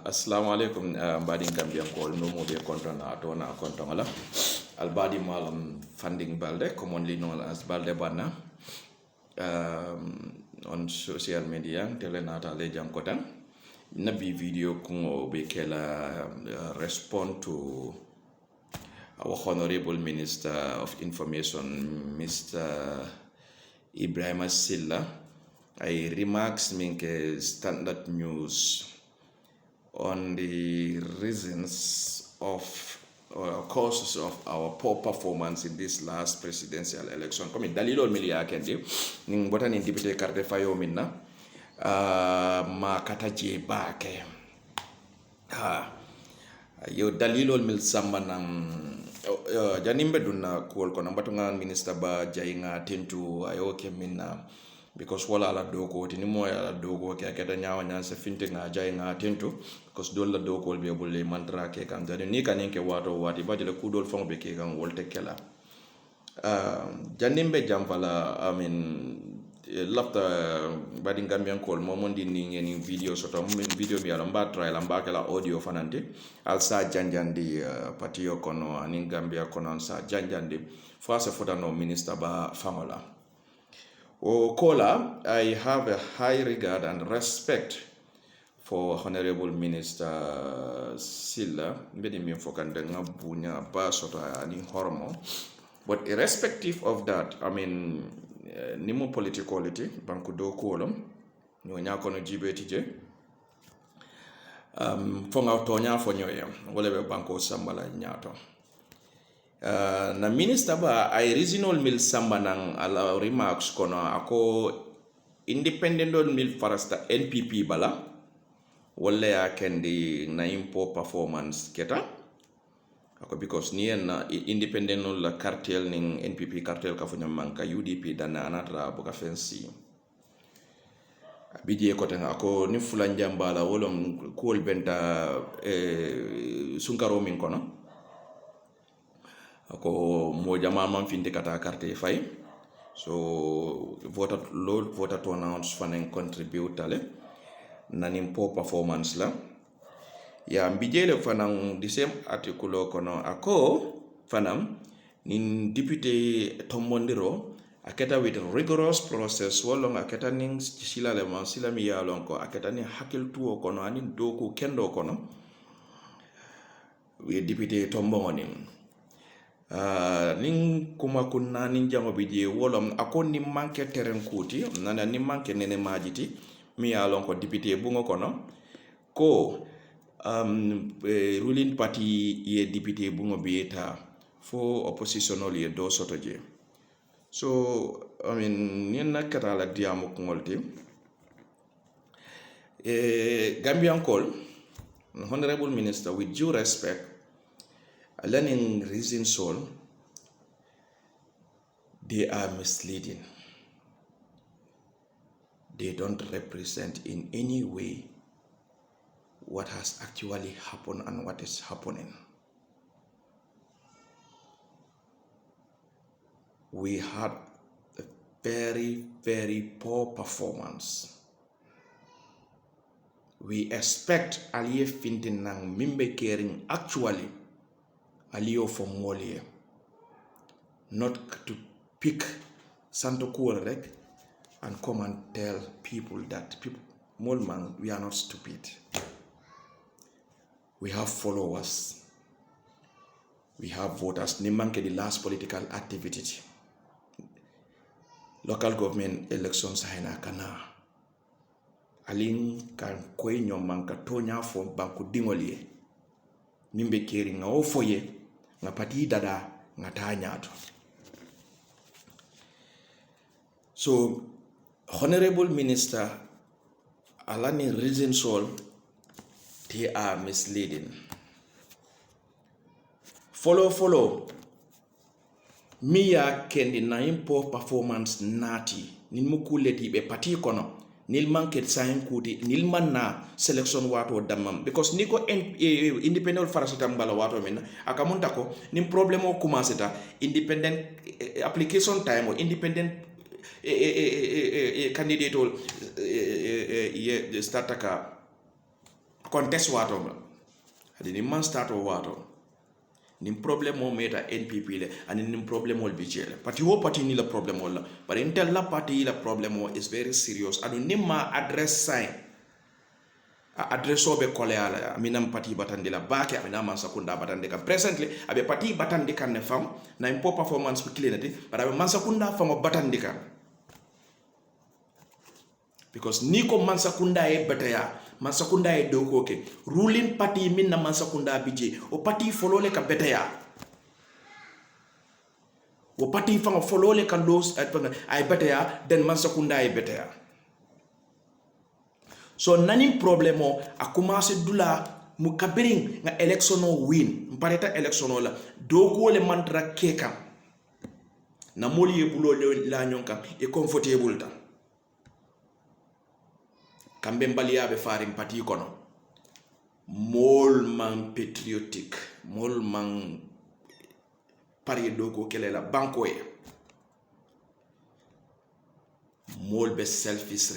Assalamu alaikum mbadi Gambian ko no mo be konton atona konton la albadi malam Fanding Baldeh, commonly known as Baldeh Banna, on social media telenata le jankotan nabi video kungo be kela respond to our honorable minister of information Mr. Ebrima Sillah. I remarks minke standard news on the reasons of causes of our poor performance in this last presidential election. Comme dalilo milia kendi ning botan in député carte fayo minna ma kataje bake yo dalilo mil samba nang janimbe dunna kuol kono batunga minister ba jayinga tentu ayo ke minna because wala la dogo tini mo ya la dogo ke akeda nyawa nyanse finte nga jay nga tentu because dol la dogo be bulle mantra ke kan jani ni kan ke wato wati bajele ku dol fong be ke kan wolte kala janimbe jampala lafta badi Gambian call momondi ni ngeni video soto video mi ala mba try la mba kala audio fanante al sa janjandi patio kono ani Gambia kono sa janjandi fasa foda no minister ba famola. Kola, I have a high regard and respect for Honorable Minister Sillah. But irrespective of that, nimo politicality, banku do kolom, nyonya kono jibetije, fonga tonya fonyoya, whatever banko sambala nyato. Na minister ba ay regional mil samba nang ala remarks kono ako independent mil farasta NPP bala wala ya kendi na impo performance keta ako because ni na independent la cartel ning NPP cartel ka funya manka UDP dana anatra boka fensi bidie ko tanga ako ni fulanja mbala wolom kool benta sunkaro min kono ako mo jama man finde kata carte fay so voter turnout fanen contribute ale nanim po performance la ya mbijele fanan the same article kono ako fanam nin député tombondiro aketa with rigorous process wolong aketa ning silale man silami ya lonko aketa ni hakil tuo kono anin doku kendo kono we député tombongonim ning kuma kunna nin jango bidie wolom ako ni manke terrain kuti nana ni manke nene majiti mi alon ko député bungo kono ko ruling party ye député bungo bieta fo oppositional ye do sotoje so ni nakata la diamo ngolti Gambian call honorable minister with due respect learning reasons all they are misleading. They don't represent in any way what has actually happened and what is happening. We had a very, very poor performance. We expect Aliye Fintin nang mimbe caring actually Alio from Molia, not to pick Santo Kualrek and come and tell people that Molman, we are not stupid. We have followers. We have voters. Nimanke the last political activity. Local government elections haina kana. Aling kan kwe nyomanka tonya fo banku dingolie. Mimbe keri nga ofoye. Nga pati dada nga tanyato. So, Honorable Minister, alani reason sol, they are misleading. Follow. Miya kendi na impo performance nati. Nilmukuleti be pati kono. Nilman ket sayin kuti. Nilman na selection wato damam. Because niko independent farasita mbala wato mena. Akamunta ko, nim problemo kumasita. Independent application time or independent candidate or startaka contest wato ma adi ni man start wato ni problem mo meta NPP le ani ni problem wol bijele parti wo parti ni la problem wala but intel la parti la problem wo is very serious adu ni ma address sign adreso be kole ala aminam parti batandi la bake amina man sakunda batandi ka presently abe parti batandi kan ne fam na impo performance ko cleanati but abe man sakunda fam batandi kan because ni ko man sakunda e betaya man sakunda e do ko ke ruling party min na man sakunda bije o parti folole ka betaya o parti fam folole ka los ay betaya den man sakunda e betaya so nani problemo a commencé dula mu kabiring nga election o win mpareta election o la do ko le mantra keka na moli e bulo la nyonka e comfortable ta kambe mbalia be farim parti kono mol man patriotic mol man pari do ko kele la banko e mol be selfish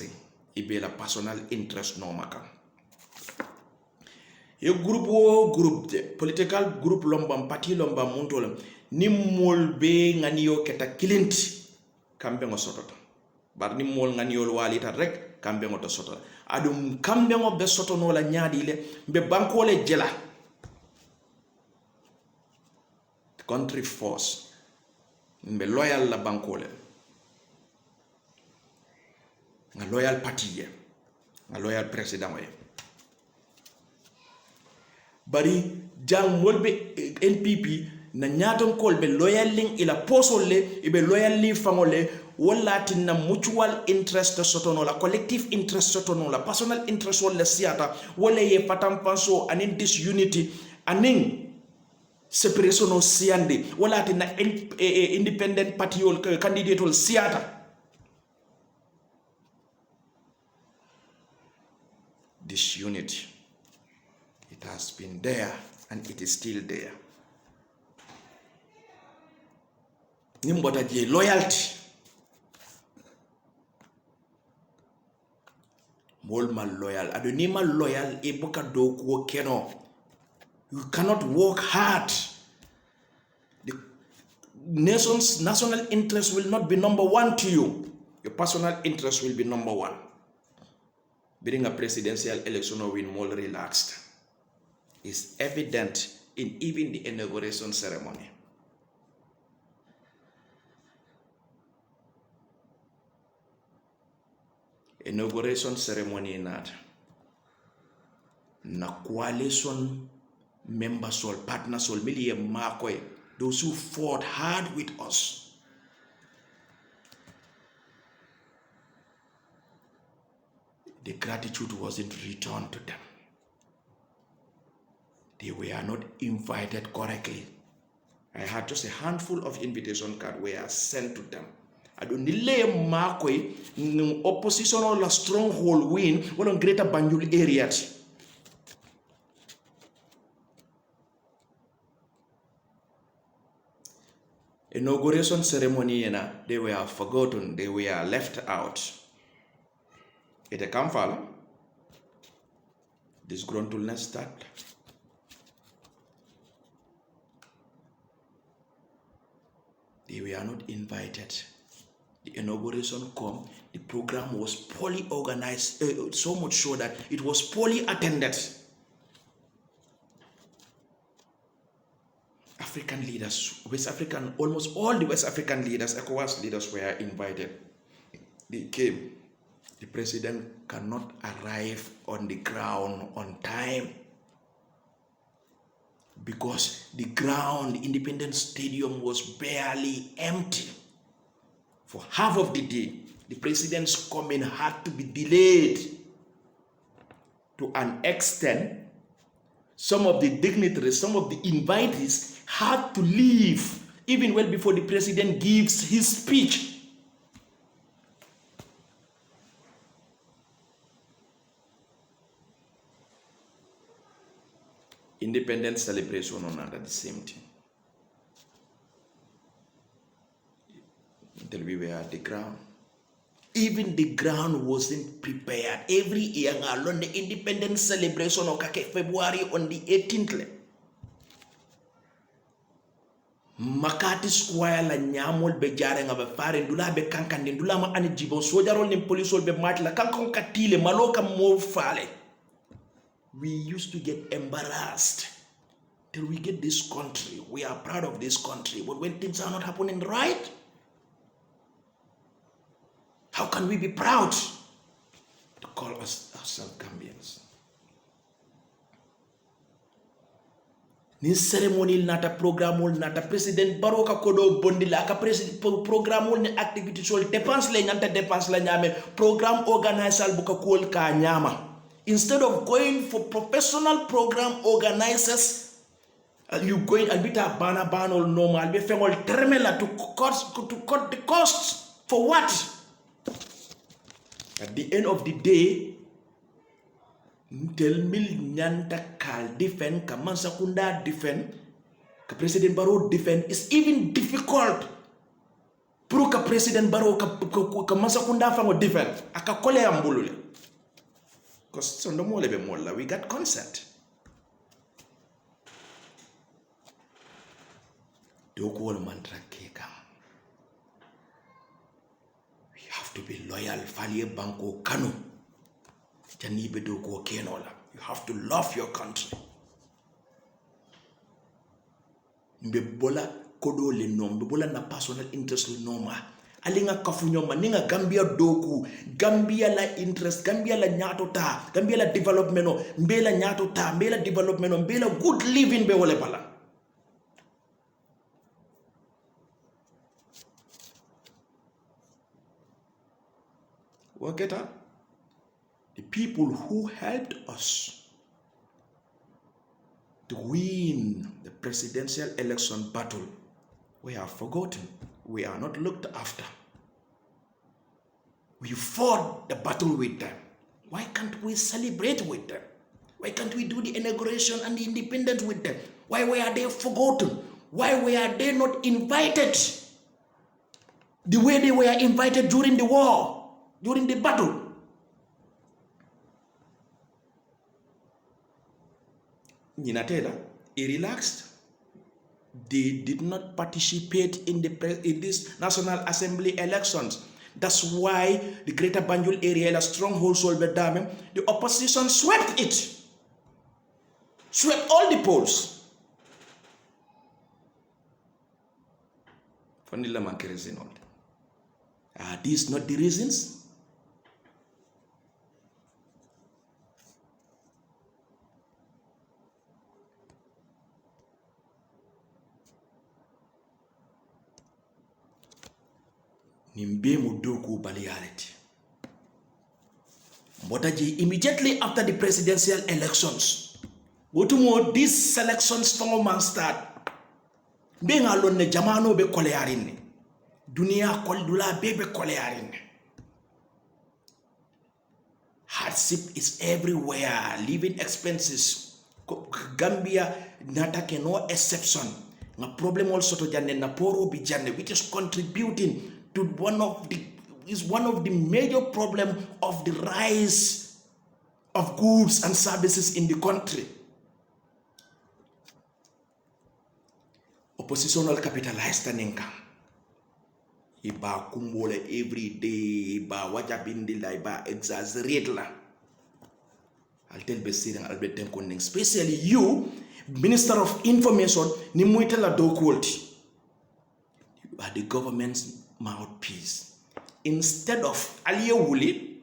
ibe la personal interest no maka ye groupe wo groupe de political groupe lomba parti lomba muntolam ni mol be ngani yo keta kilinti kambe ngo sotota bar ni mol ngani yo walita rek kambe ngo to sotota adum kambe ngo be sotono la nyaadi le be banko le jela country force be loyal la banko le nga loyal party ye nga loyal president ye bari jang molbe NPP na nyaton kolbe loyal link ila posole ibe loyal link fangole wala tinna mutual interest sotono la collective interest sotono la personal interest wala siata wala ye patam panso anin disunity anin separation o siande wala tinna independent party ol candidate ol siata disunity. It has been there and it is still there. Nimbota je loyalty. Molma loyal. Adonima loyal eboka do keno. You cannot work hard. The nation's national interest will not be number one to you. Your personal interest will be number one. Being a presidential election or win more relaxed is evident in even the inauguration ceremony. Inauguration ceremony na coalition members or partners or million markwe, those who fought hard with us. The gratitude wasn't returned to them. They were not invited correctly. I had just a handful of invitation cards were sent to them. I don't need markwe opposition or a stronghold win or on greater Banjul areas. Inauguration ceremony, they were forgotten, they were left out. It a kamfala. Disgruntledness start. They were not invited. The inauguration come. The program was poorly organized, so much so that it was poorly attended. African leaders, West African, almost all the West African leaders, ECOWAS leaders were invited. They came. The president cannot arrive on the ground on time because the ground, the Independence Stadium, was barely empty. For half of the day, the president's coming had to be delayed to an extent. Some of the dignitaries, some of the invitees had to leave even well before the president gives his speech. Independence celebration on under the same thing. Until we were at the ground. Even the ground wasn't prepared. Every year, on the independence celebration of February on the 18th. Makati Square la nyamol be jare nga be fare ndula be kankande ndula ma ani jibo sojarol ni polisol be matla kankon katile maloka mo fale. We used to get embarrassed till we get this country. We are proud of this country, but when things are not happening right, how can we be proud to call ourselves Gambians? Ni ceremonial nata programul nata president baroka kodo bondila ka president programul ni activity sol dépense le nyanta dépense la nyame program organizer buka kol ka nyama. Instead of going for professional program organizers, you going albita bana or normal be fengol termela to cut the costs for what? At the end of the day, tell mil nyanta kal defend kamansa kunda defend ka President Barrow defend is even difficult. Pro ka President Barrow kamansa kunda fango defend aka kole ambulule. Because so no more lebe mola we got consent. Doko wal mantra keka. We have to be loyal. Falie banko kanu. Janibe doko kenola. You have to love your country. Mbe bola kodo le nom. Mbe bola na personal interest le noma. Alinga kafunyoma ninga Gambia doku. Gambia la interest. Gambia la nyato ta. Gambia la development. Mbela nyato ta. Mbela development. Mbela good living be wole pala. Work it out. The people who helped us to win the presidential election battle, we are forgotten. We are not looked after. We fought the battle with them. Why can't we celebrate with them? Why can't we do the inauguration and the independence with them? Why were they forgotten? Why were they not invited the way they were invited during the war, during the battle? Ninatela, he relaxed. They did not participate in these National Assembly elections. That's why the Greater Banjul area, a stronghold Solbedame, the opposition swept it. Swept all the polls. Are these not the reasons? Immediately after the presidential elections, these selections from man start. Being alone ne jamano be kolearin. Dunia koldula bebe kolearin. Hardship is everywhere. Living expenses. Gambia natake no exception. Na problem also to jane na poro bi jane, which is contributing to one of the major problem of the rise of goods and services in the country. Oppositional capitalized income. Iba kumbole every day, iba wajabindi la, iba exaggerate la. I'll tell Besir I'll be telling especially you, Minister of Information, ni muite la do quality. You are the government's mouthpiece. Instead of Alia Wuli,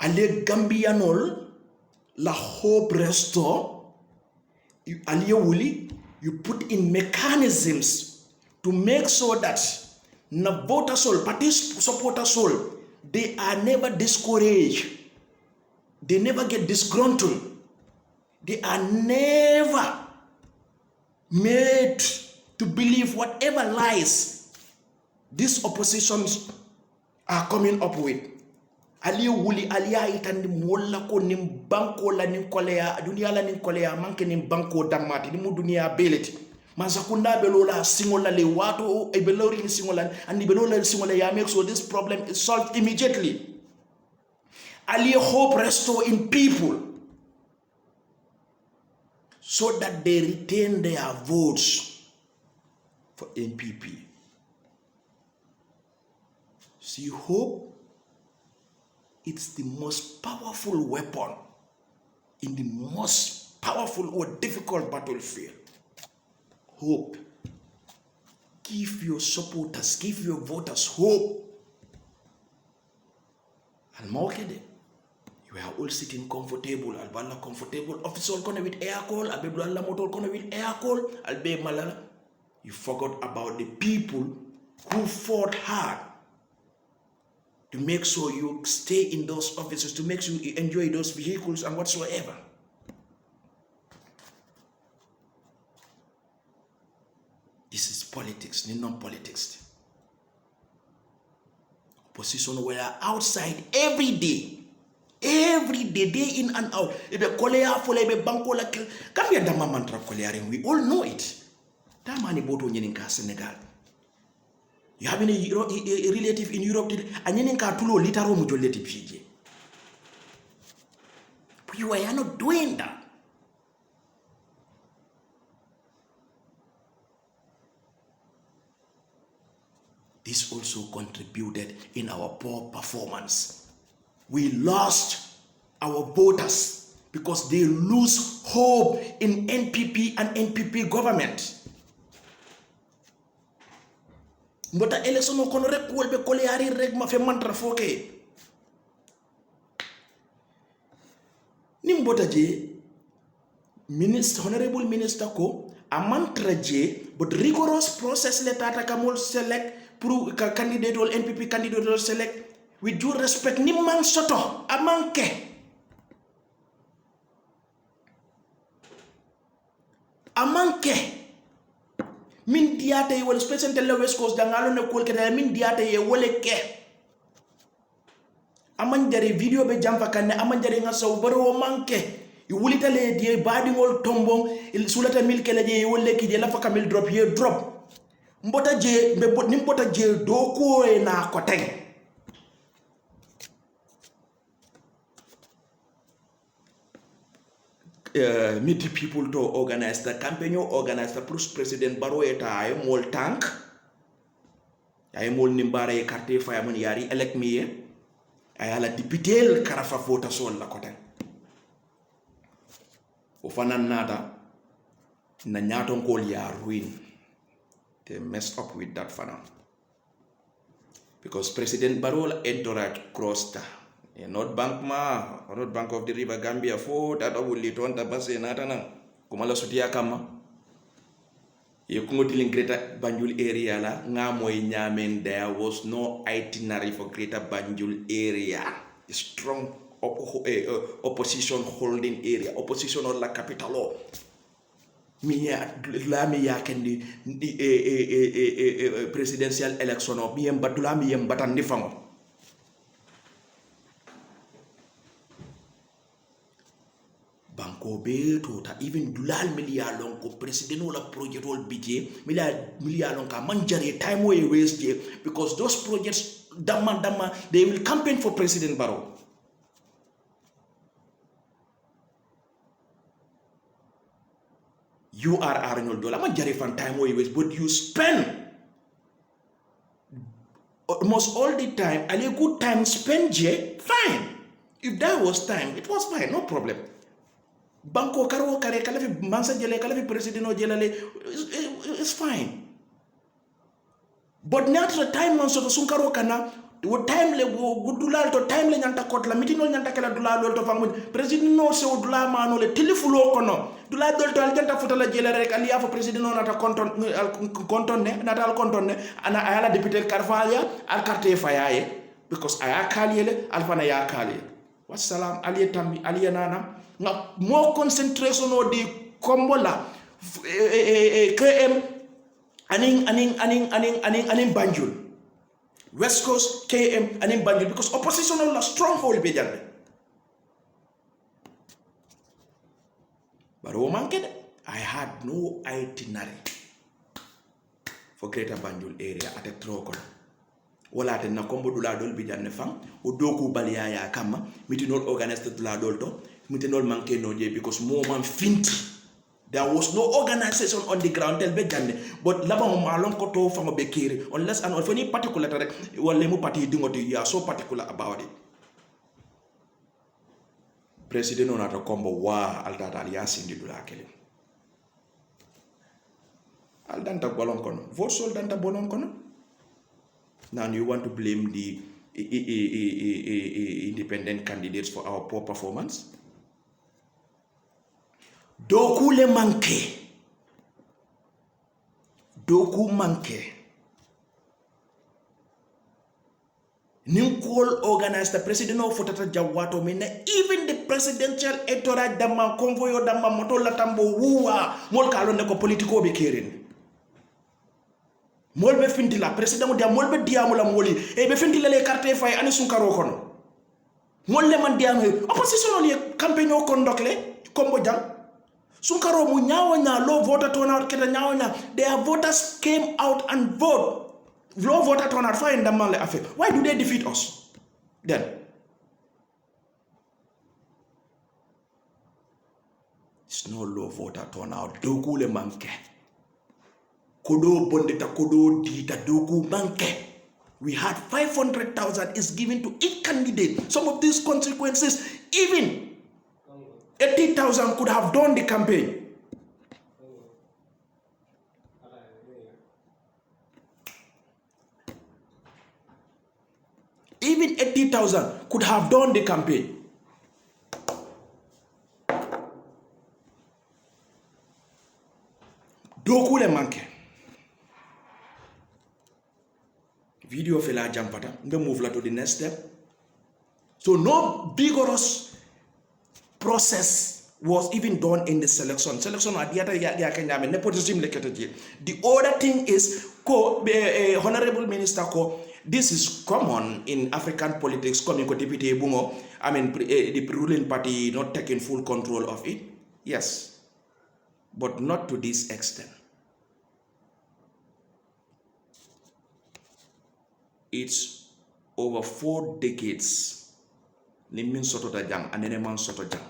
Alia Gambianol, La Hope Restore, Alia Wuli, you put in mechanisms to make sure that na voter soul, party supporter soul, they are never discouraged. They never get disgruntled. They are never made to believe whatever lies these oppositions are coming up with. Ali wuli aliya itandi mola ko nim banko la nim kolea dunia la nim kolea manke nim banko damati ni mu dunia beleti Masakunda belola singola le wato e belori singola and the belola singola ya make so this problem is solved immediately. Ali hope restore in people so that they retain their votes for NPP. See, hope, it's the most powerful weapon in the most powerful or difficult battlefield. Hope. Give your supporters, give your voters hope. And Almokede, you are all sitting comfortable. Albala comfortable. Officer kone with air call. Albebla motor kone with air call. Albe malala. You forgot about the people who fought hard to make sure you stay in those offices, to make sure you enjoy those vehicles and whatsoever. This is politics, not politics. Opposition were outside every day, day in and out. We all know it. Senegal. You have a relative in Europe, and you are not doing that. This also contributed in our poor performance. We lost our voters because they lose hope in NPP and NPP government. Mbota election no kono rek wolbe kole ari rek ma fe mantra foke. Nimbota je honorable minister ko a mantra je but rigorous process le tata kamol select pour candidate or NPP candidate or select with due respect ni man soto a manke min diate ye wala special tele West Coast dangalo ne kol ke min diate ye wala ke amanjare video be jamfa kanne amanjare nga saw baro manke i wulita le die badi ngol tombong il sulata mil kele je wolle ki je la fa kamil drop ye drop mbota je be ni mbota je do ko e na ko teng meet people to organize the campaign, organize the President Barrow eta ay mol tank ay mol nimbare carte fayamon yari elect me ay ala député karafa vota sol la koten o fanan nata na nyaton kol ya ruin. They messed up with that fana because President Barrow entourage crossed North Bank North Bank of the River Gambia fo tata wuli ton tabase natana kumala sutia kama ye kungo dealing Greater Banjul area la nga moy nyamen there was no itinerary for Greater Banjul area. A strong opposition holding area, opposition or la capital kendi presidential election of mi batula mi batandi fango banko be tota even dulal milialon ko president wala project wal budget milialon ka manjare time way waste because those projects dama they will campaign for President Barrow. You are Arnold Dollar manjare fan time way waste, but you spend almost all the time and a good time spent fine. If that was time, it was fine, no problem. Banko karo kare kalafi mansa jele kalafi president o jelale is fine. But not the time on so sunkaro kana wo time le gudulal to time le nyanta kotla mitino nyanta kala dulal to fangu president no se dula mano le telefulo kono dula dol to aljanta futala jele rek ali afo president no nata konton ne natal konton ne ana ayala député karfalia al carte fayaye because aya kaliele alfana ya kaliele wassalam ali tambi ali nana nga more concentration on the kombola KM aning Banjul West Coast KM aning Banjul because opposition on a stronghold be jande but I had no itinerary for Greater Banjul area at a trokol. Wala te na kombo dula dol bi janne fang o doku baliya ya kama mitinol organized dula dol to mitinol manke no je because mo man finti. There was no organization on the ground tel be jande but laba mo malon ko to fango be kiri unless and for any particular rek wala mu party dingoti you are so particular about it. President on ato kombo wa aldata aliasi ndi dula kele. Aldanta bolon kono. Vote sol danta bolon kono. Now you want to blame the independent candidates for our poor performance? Doku le manke. Doku manke. Ninkol organized the president of Futata Jawato mena even the presidential electorate dama convoyo dama motola tambo wuwa mol kalonde ko politiko be keren. Mol be fintila president dia mol be diamu la moli e be fintila le carte fay ani sunkaro kono. Mol le man diamu opposition le campagne o kondokle kombo jang sunkaro mu nyaawo nya low voter turnout keta nyaawo nya their voters came out and vote. Low voter turnout fine ndamale affair. Why do they defeat us then? It's no low voter turnout. Doku le manke. Kodo bondeta kodo dita doku manke. We had 500,000 is given to each candidate. Some of these consequences, even 80,000 could have done the campaign. Even 80,000 could have done the campaign. Doku le manke. Video fela jampata. Mbe move la to the next step. So no vigorous process was even done in the selection. Selection adiata ya kenyame nepotism lekete. The other thing is Honorable Minister this is common in African politics coming to deputy bungo. I mean the ruling party not taking full control of it. Yes. But not to this extent. It's over 4 decades. Nimin soto da jang, aneneman soto jang.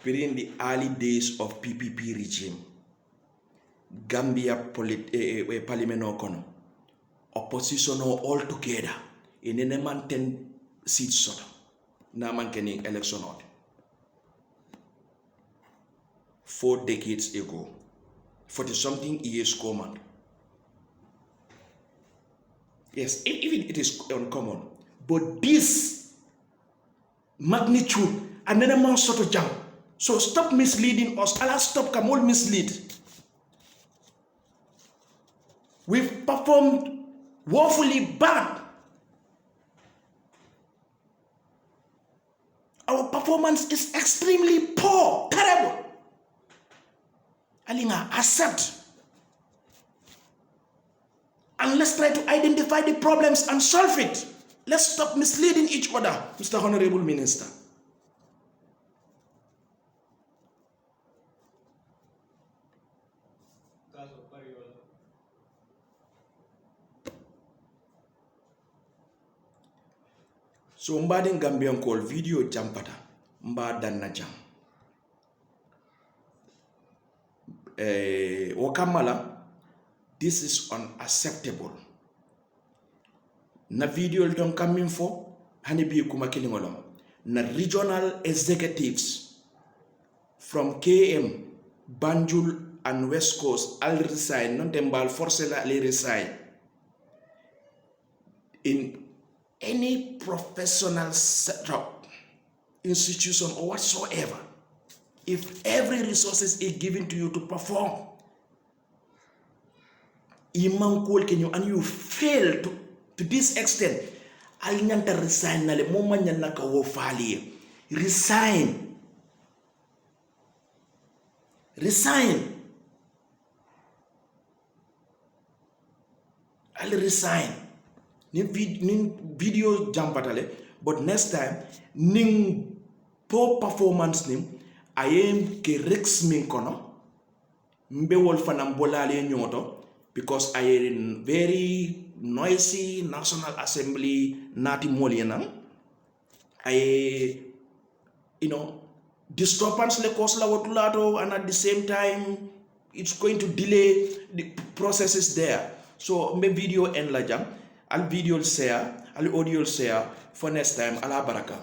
During the early days of PPP regime, Gambia parliament kono, opposition all together, aneneman 10 seats soto. Na man kening election out. 4 decades ago, 40-something years common. Yes, even it is uncommon. But this magnitude, and then a man sort of jump. So stop misleading us. Allah stop Kamol mislead. We've performed woefully bad. Our performance is extremely poor, terrible. Alinga, accept. And let's try to identify the problems and solve it. Let's stop misleading each other, Mr. Honorable Minister. So mbadin Gambian call video jampata mbadan na jam. Wakamala, this is unacceptable. Na video don't come in for hanibi kuma kilingolom. Na regional executives from KM, Banjul and West Coast all resign, non tembal forcela all resign. In any professional setup, institution or whatsoever, if every resources is given to you to perform, and you fail to this extent, alinyanta resign nale moma nyanaka wo fali. Resign. I'll resign. Nin video jampatale, but next time ning poor performance nim I am ke rex min kono mbe wol fanam bolale nyoto because I very noisy National Assembly nati molienang I disturbance le cause la watulato, and at the same time it's going to delay the processes there. So me video en la jam al video share al audio share for next time ala baraka.